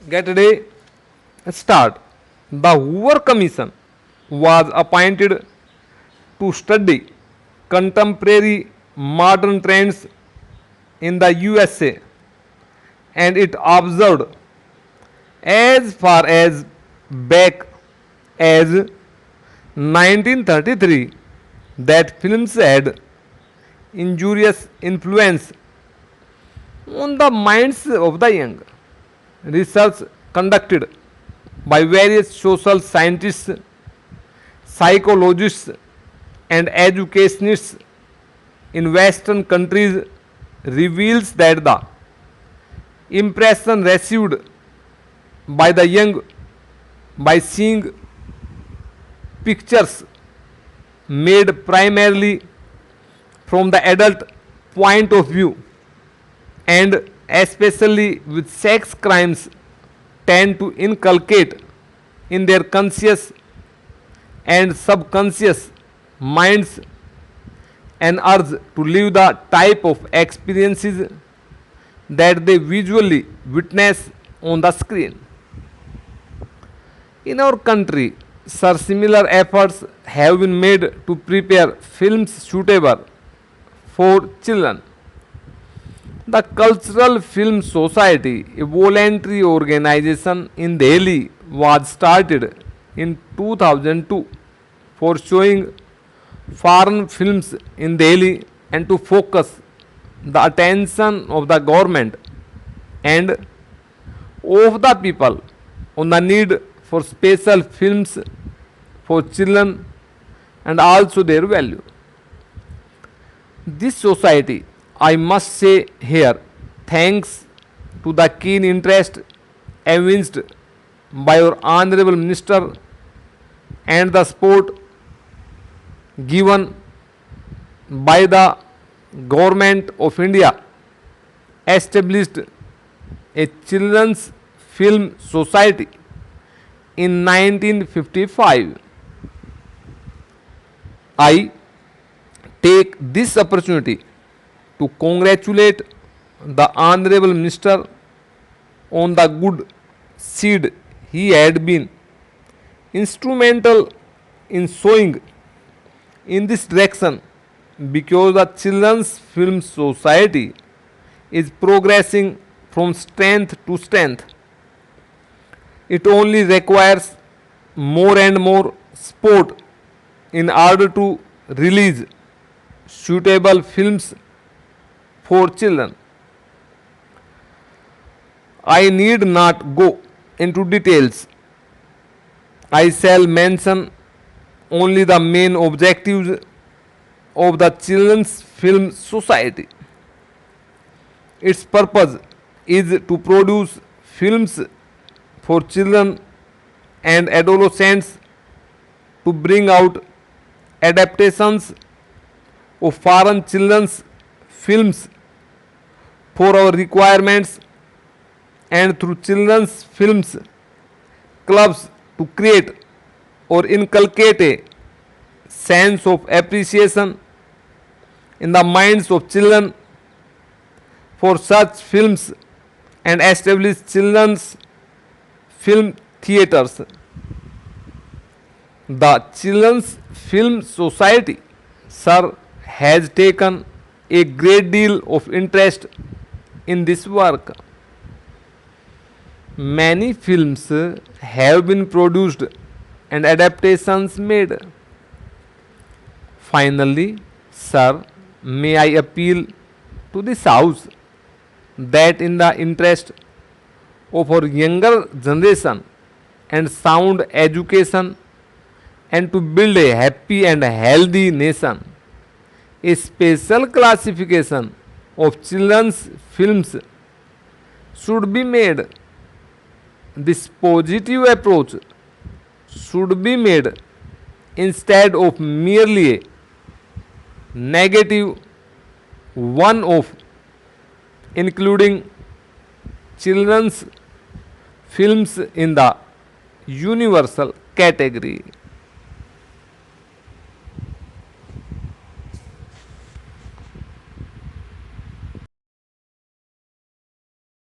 Get a start. The Hoover Commission was appointed to study contemporary modern trends in the USA, and it observed as far as back as 1933 that films had injurious influence on the minds of the young. Research conducted by various social scientists, psychologists, and educationists in Western countries reveals that the impression received by the young by seeing pictures made primarily from the adult point of view, and especially with sex crimes, tend to inculcate in their conscious and subconscious minds an urge to live the type of experiences that they visually witness on the screen. In our country, sir, similar efforts have been made to prepare films suitable for children. The Cultural Film Society, a voluntary organization in Delhi, was started in 2002 for showing foreign films in Delhi and to focus the attention of the government and of the people on the need for special films for children and also their value. This society, I must say here, thanks to the keen interest evinced by our Honorable Minister and the support given by the Government of India, established a Children's Film Society in 1955. I take this opportunity to congratulate the Honorable Minister on the good seed he had been instrumental in sowing in this direction, because the Children's Film Society is progressing from strength to strength. It only requires more and more support in order to release suitable films for children. I need not go into details. I shall mention only the main objectives of the Children's Film Society. Its purpose is to produce films for children and adolescents, to bring out adaptations of foreign children's films for our requirements, and through children's films clubs to create or inculcate a sense of appreciation in the minds of children for such films and establish children's film theatres. The Children's Film Society, sir, has taken a great deal of interest in this work. Many films have been produced and adaptations made. Finally, sir, may I appeal to this House that in the interest of our younger generation and sound education, and to build a happy and healthy nation, a special classification of children's films should be made. This positive approach should be made instead of merely a negative one of including children's films in the universal category.